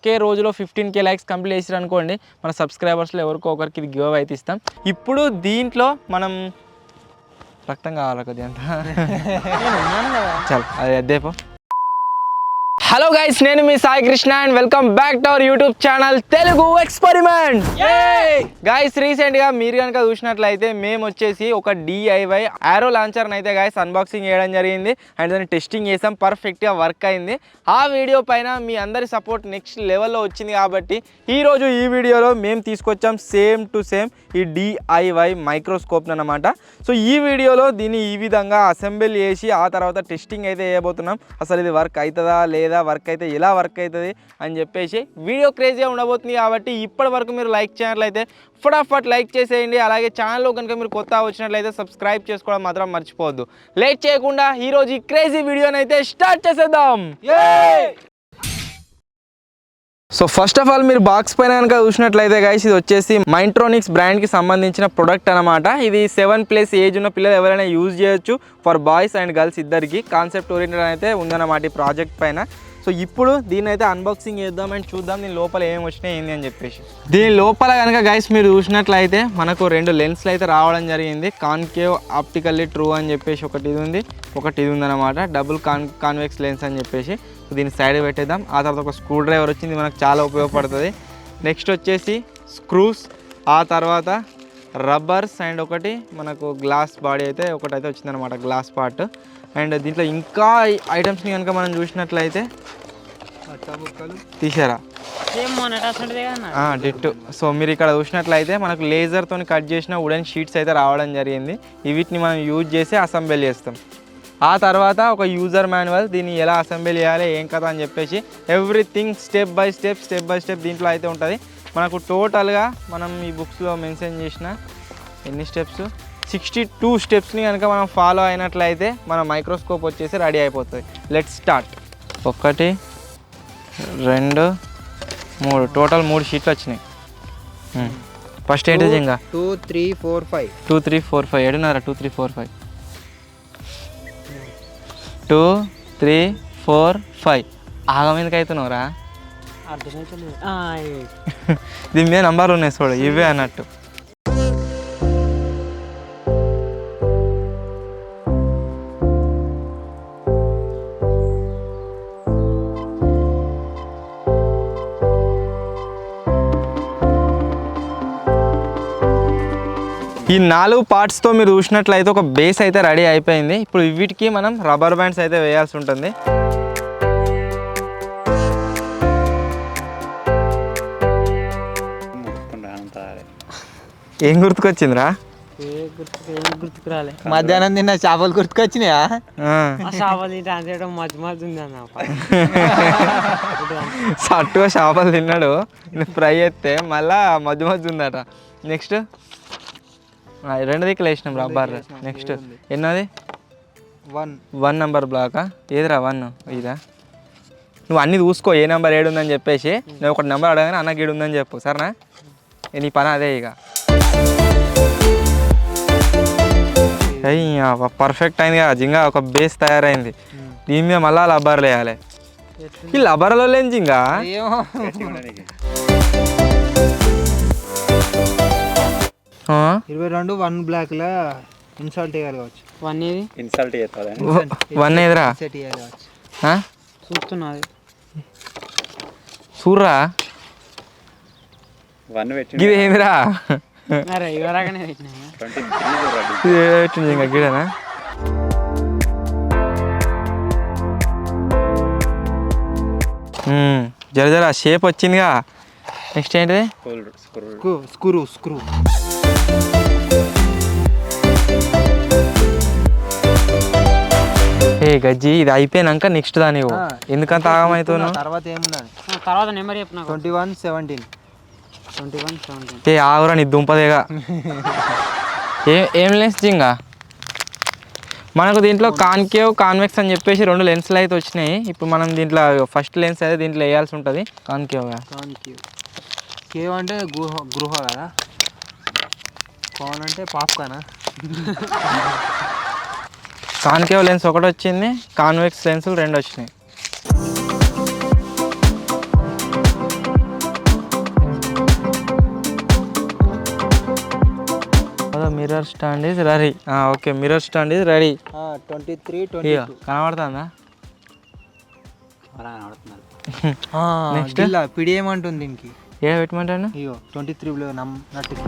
ఒకే రోజులో 15K likes complete చేసారు అనుకోండి, మన సబ్స్క్రైబర్స్లో ఎవరికో ఒకరికి ఇది గివ్ అవే అయితే ఇస్తాం. ఇప్పుడు దీంట్లో మనం రక్తం కావాలి కొద్దిగా అంతా చాలు అది అద్దేపో. హలో గైస్, నేను మీ Sai Krishna and welcome back to our YouTube channel Telugu experiment. Guys రీసెంట్గా మీరు కనుక చూసినట్లయితే మేము వచ్చేసి ఒక DIY ఆరో లాంచర్ని అయితే గైస్ అన్బాక్సింగ్ చేయడం జరిగింది అండ్ దాన్ని టెస్టింగ్ చేసాం. పర్ఫెక్ట్గా వర్క్ అయింది. ఆ వీడియో పైన మీ అందరి సపోర్ట్ నెక్స్ట్ లెవెల్లో వచ్చింది కాబట్టి ఈరోజు ఈ వీడియోలో మేము తీసుకొచ్చాం సేమ్ టు సేమ్ ఈ DIY మైక్రోస్కోప్ అన్నమాట. సో ఈ వీడియోలో దీన్ని ఈ విధంగా అసెంబుల్ చేసి ఆ తర్వాత టెస్టింగ్ అయితే చేయబోతున్నాం. అసలు ఇది వర్క్ అవుతుందా లేదా, వర్క్ అయితే ఎలా వర్క్ అవుతుంది అని చెప్పేసి వీడియో క్రేజీగా ఉండబోతుంది. కాబట్టి ఇప్పటి వరకు మీరు లైక్ చేసినట్లయితే ఫటాఫట్ లైక్ చేసేయండి. అలాగే ఛానల్లో కనుక మీరు కొత్త వచ్చినట్లయితే సబ్స్క్రైబ్ చేసుకోవడం మాత్రం మర్చిపోవద్దు. లేట్ చేయకుండా ఈరోజు ఈ క్రేజీ వీడియోని అయితే స్టార్ట్ చేసేద్దాం. సో ఫస్ట్ ఆఫ్ ఆల్ మీరు బాక్స్ పైన కనుక చూసినట్లయితే గైస్ ఇది వచ్చేసి మైంట్రోనిక్స్ బ్రాండ్కి సంబంధించిన ప్రొడక్ట్ అనమాట. ఇది 7+ ఏజ్ ఉన్న పిల్లలు ఎవరైనా యూజ్ చేయొచ్చు. ఫర్ బాయ్స్ అండ్ గర్ల్స్ ఇద్దరికి కాన్సెప్ట్ ఓరియంటెడ్ అయితే ఉందన్నమాట ఈ ప్రాజెక్ట్ పైన. సో ఇప్పుడు దీన్ని అయితే అన్బాక్సింగ్ చేద్దాం అండ్ చూద్దాం దీని లోపల ఏమి వచ్చినాయి ఏంది అని చెప్పేసి. దీని లోపల కనుక గైస్ మీరు చూసినట్లయితే మనకు 2 లెన్స్లు అయితే రావడం జరిగింది. కాన్కేవ్ ఆప్టికల్లీ ట్రూ అని చెప్పేసి ఒకటి ఇది ఉంది, ఒకటి ఇది ఉందన్నమాట. డబుల్ కాన్వెక్స్ లెన్స్ అని చెప్పేసి. దీన్ని సైడ్ పెట్టేద్దాం. ఆ తర్వాత ఒక స్క్రూ డ్రైవర్ వచ్చింది, మనకు చాలా ఉపయోగపడుతుంది. నెక్స్ట్ వచ్చేసి స్క్రూస్, ఆ తర్వాత రబ్బర్స్ అండ్ ఒకటి మనకు గ్లాస్ బాడీ అయితే ఒకటైతే వచ్చిందనమాట, గ్లాస్ పార్ట్. అండ్ దీంట్లో ఇంకా ఐటమ్స్ని కనుక మనం చూసినట్లయితే తీసారా డిట్టు. సో మీరు ఇక్కడ చూసినట్లయితే మనకు లేజర్తో కట్ చేసిన వుడెన్ షీట్స్ అయితే రావడం జరిగింది. వీటిని మనం యూజ్ చేసి అసెంబుల్ చేస్తాం. ఆ తర్వాత ఒక యూజర్ మాన్యువల్, దీన్ని ఎలా అసెంబుల్ చేయాలి ఏం కదా అని చెప్పేసి ఎవ్రీథింగ్ స్టెప్ బై స్టెప్ దీంట్లో అయితే ఉంటుంది. మనకు టోటల్గా మనం ఈ బుక్స్లో మెన్షన్ చేసిన ఎన్ని స్టెప్స్, 62 స్టెప్స్ని కనుక మనం ఫాలో అయినట్లయితే మన మైక్రోస్కోప్ వచ్చేసి రెడీ అయిపోతుంది. Let's start. 1 2 3 టోటల్ 3 షీట్లు వచ్చినాయి. ఫస్ట్ ఏంటి ఇంకా 2 3 4 5 2 3 4 5 ఏడున్నారా 2 3 4 5 2 3 4 5 ఆగం ఎందుకు అవుతున్నావురా? దీని మీద నంబర్లు ఉన్నాయి చూడు, ఇవే అన్నట్టు. ఈ 4 పార్ట్స్తో మీరు చూసినట్లయితే ఒక బేస్ అయితే రెడీ అయిపోయింది. ఇప్పుడు వీటికి మనం రబ్బర్ బ్యాండ్స్ అయితే వేయాల్సి ఉంటుంది. ఏం గుర్తుకొచ్చిందిరా? గుర్తుకు రాలే. మధ్యాహ్నం తిన్న చేపలు గుర్తుకొచ్చినాయా? సట్టుగా చేపలు తిన్నాడు, ఫ్రై చేస్తే మళ్ళా మధ్య ఉందట. నెక్స్ట్ 2 దిక్కులు వేసినాం రబ్బర్. నెక్స్ట్ ఎన్నది 1 నెంబర్ బ్లాకా? ఏదిరా 1? ఇదా? నువ్వు అన్నీ చూసుకో ఏ నెంబర్ ఏడుందని చెప్పేసి. నేను ఒకటి నెంబర్ అడగానే అన్నకి ఏడుందని చెప్పు, సరేనా? నీ పని అదే ఇక. పర్ఫెక్ట్ అయింది కదా జింగా, ఒక బేస్ తయారైంది. దీని మీద మళ్ళీ లబ్బర్లు వేయాలి. ఈ లబ్బర్లో లేని జింగా 22 1 బ్లాక్ లా ఇన్సల్ట్ చేయాలి కావచ్చు. 1 ఏది ఇన్సల్ట్ చేస్తారా? 1 ఏదిరా చూస్తున్నది చూర్రా. 1 పెట్టి ఇది ఏందిరా? అరే ఇవరాగానే పెట్టినా ఇంకా గిడనా? జర షేప్ వచ్చిందిగా. నెక్స్ట్ ఏంటిది? స్క్రూ. ఏ గజ్జి, ఇది అయిపోయినాక నెక్స్ట్ దాని ఎందుకంత ఆగమవుతున్నావు? తర్వాత ఏమున్నది? తర్వాత నెంబర్ చెప్పిన 21 17 ఏ ఆగురా నీ దుంపదేగా. ఏం లెన్స్ జింగా? మనకు దీంట్లో కాన్కేవ్ కాన్వెక్స్ అని చెప్పేసి 2 లెన్స్లు అయితే వచ్చినాయి. ఇప్పుడు మనం దీంట్లో ఫస్ట్ లెన్స్ అయితే దీంట్లో వేయాల్సి ఉంటుంది. కాన్కేవ్ కేవ్ అంటే గృహ కదా, కాన్ అంటే పాప్కానా. కాన్కేవ్ లెన్స్ ఒకటి వచ్చింది, కాన్వెక్స్ లెన్సులు 2 వచ్చినాయి. Mirror stand is ready. Okay, mirror stand is ready. 23, ఇక 22. కనబడుతుందా? నెక్స్ట్ పిడి ఏమంటుంది దీనికి? ఏ పెట్టమంటాను? అయ్యో 23లో నట్టుకి.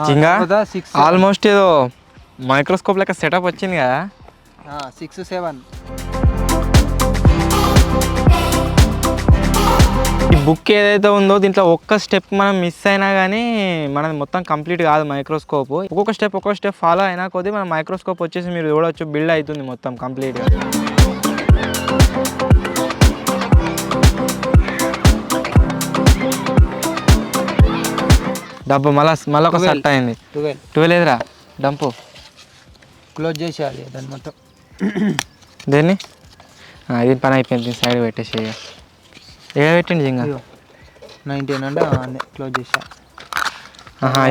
చింగా ఆల్మోస్ట్ ఏదో మైక్రోస్కోప్ లెక్క సెటప్ వచ్చింది కదా. 6, 7. ఈ బుక్ ఏదైతే ఉందో దీంట్లో ఒక్క స్టెప్ మనం మిస్ అయినా కానీ మనది మొత్తం కంప్లీట్ కాదు మైక్రోస్కోప్. ఒక్కొక్క స్టెప్ ఫాలో అయినా కొద్దీ మన మైక్రోస్కోప్ వచ్చేసి మీరు చూడవచ్చు బిల్డ్ అవుతుంది మొత్తం కంప్లీట్గా. డబ్బు మళ్ళీ ఒక సెట్ అయింది. 12 ఏదిరా డంపు క్లోజ్ చేసేయాలి దాన్ని మొత్తం. దేన్ని? ఇది పని అయిపోయింది, సైడ్ పెట్టేసి ఏ పెట్టండి జింగా. 19 అంటే క్లోజ్ చేసా.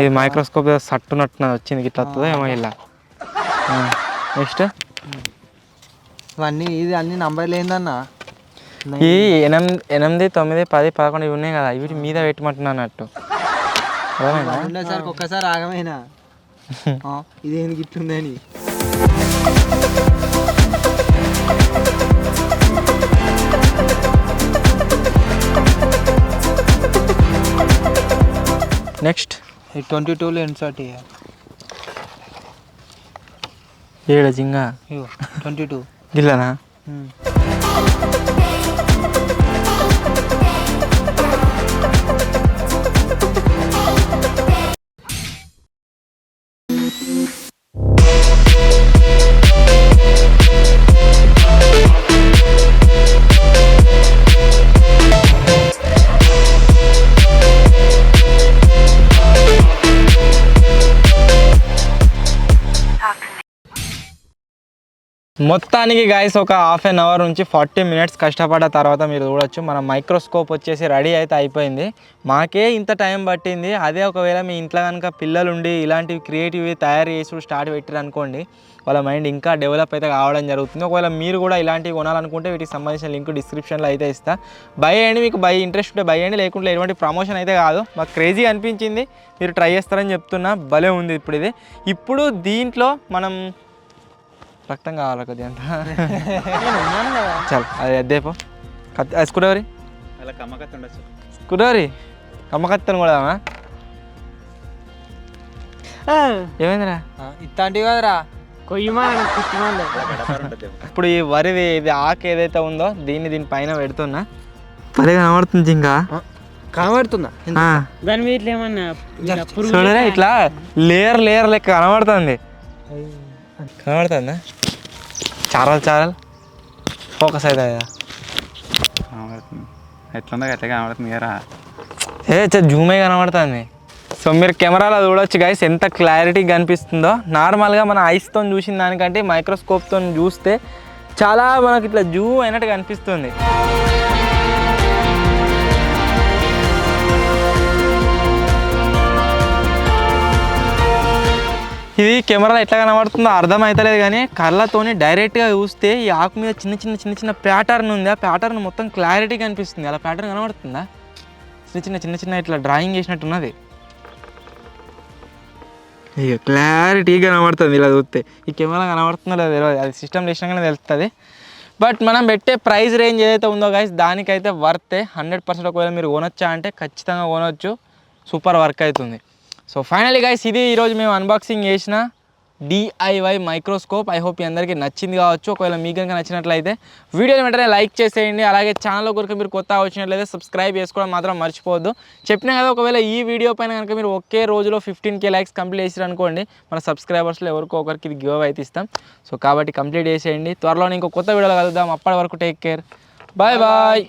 ఇది మైక్రోస్కోప్ సట్టునట్టు వచ్చింది, ఇట్లా వస్తుందో ఏమో ఇలా. నెక్స్ట్ ఇవన్నీ ఇది అన్ని నంబర్లు ఏందన్నా? ఈ 8, 9, 10, 10, 11 ఇవి ఉన్నాయి కదా, వీటి మీద పెట్టమంటున్నా అన్నట్టు. ఉండేసరికి ఒక్కసారి ఆగమైనా ఇది ఎందుకు ఇట్లుందని. నెక్స్ట్ 22లో ఇన్సర్ట్ చేయాలి. ఏడ జింగా 22 గిల్లనా? మొత్తానికి గాయస్ ఒక హాఫ్ అన్ అవర్ నుంచి 40 మినిట్స్ కష్టపడ్డ తర్వాత మీరు చూడొచ్చు మన మైక్రోస్కోప్ వచ్చేసి రెడీ అయితే అయిపోయింది. మాకే ఇంత టైం పట్టింది. అదే ఒకవేళ మీ ఇంట్లో కనుక పిల్లలు ఉండి ఇలాంటివి క్రియేటివ్వి తయారు చేసి స్టార్ట్ పెట్టారు అనుకోండి, వాళ్ళ మైండ్ ఇంకా డెవలప్ అయితే కావడం జరుగుతుంది. ఒకవేళ మీరు కూడా ఇలాంటివి కొనాలనుకుంటే వీటికి సంబంధించిన లింక్ డిస్క్రిప్షన్లో అయితే ఇస్తా. బై అయ్యండి, మీకు బై ఇంట్రెస్ట్ ఉంటే బై అయ్యండి, లేకుంటే ఎటువంటి ప్రమోషన్ అయితే కాదు. మాకు క్రేజీ అనిపించింది, మీరు ట్రై చేస్తారని చెప్తున్నా. భలే ఉంది ఇప్పుడు దీంట్లో మనం రక్తం కావాలి కొద్దిగా అంత. చాలు అది అద్దేపో స్కూడవరి స్కూడవరి కమ్మకత్తను కూడా ఏమైందిరా? ఇట్లాంటివి కదరా ఇప్పుడు ఈ వరిది ఇది ఆకు ఏదైతే ఉందో దీని పైన పెడుతున్నా. పదే కనబడుతుంది ఇంకా కనబడుతుందా? దాని మీద ఇట్లా ఏమన్నా చూడరా ఇట్లా లేయర్ లెక్క కనబడుతుంది. కనబడుతుందా? చారలు ఫోకస్ అవుతుంది ఎట్లుందో ఎట్లా కనబడుతుంది కదా. జూమే కనబడుతుంది. సో మీరు కెమెరాలో చూడొచ్చు గైస్ ఎంత క్లారిటీ కనిపిస్తుందో. నార్మల్గా మన ఐస్తో చూసిన దానికంటే మైక్రోస్కోప్తో చూస్తే చాలా మనకి ఇట్లా జూమ్ అయినట్టు కనిపిస్తుంది. ఇది కెమెరాలో ఎట్లా కనబడుతుందో అర్థం అవుతలేదు, కానీ కళ్ళతోని డైరెక్ట్గా చూస్తే ఈ ఆకు మీద చిన్న చిన్న ప్యాటర్న్ ఉంది. ఆ ప్యాటర్న్ మొత్తం క్లారిటీ కనిపిస్తుంది. అలా ప్యాటర్న్ కనబడుతుందా? చిన్న ఇట్లా డ్రాయింగ్ చేసినట్టున్నది. ఇక క్లారిటీ కనబడుతుంది ఇలా చూస్తే. ఈ కెమెరా కనబడుతుందో లేదు తెలియదు, అది సిస్టమ్ చేసినాకనే తెలుస్తుంది. బట్ మనం పెట్టే ప్రైస్ రేంజ్ ఏదైతే ఉందో గైస్ దానికైతే వర్తే. 100% ఒకవేళ మీరు కొనొచ్చా అంటే ఖచ్చితంగా కొనవచ్చు. సూపర్ వర్క్ అవుతుంది. సో ఫైనలీ గైస్ ఇది ఈరోజు మేము అన్బాక్సింగ్ చేసిన DIY మైక్రోస్కోప్. ఐ హోప్ మీ అందరికీ నచ్చింది కావచ్చు. ఒకవేళ మీకు కనుక నచ్చినట్లయితే వీడియోని వెంటనే లైక్ చేసేయండి. అలాగే ఛానల్లో కనుక మీరు కొత్తగా వచ్చినట్లయితే సబ్స్క్రైబ్ చేసుకోవడం మాత్రం మర్చిపోవద్దు. చెప్పినా కదా ఒకవేళ ఈ వీడియో పైన కనుక మీరు ఒకే రోజులో 15K లైక్స్ కంప్లీట్ చేసారు అనుకోండి, మన సబ్స్క్రైబర్స్లో ఎవరికో ఒకరికి ఇది గివ్ అయితే ఇస్తాం. సో కాబట్టి కంప్లీట్ చేసేయండి. త్వరలో ఇంకో కొత్త వీడియోలో కలుద్దాం. అప్పటి వరకు టేక్ కేర్, బాయ్ బాయ్.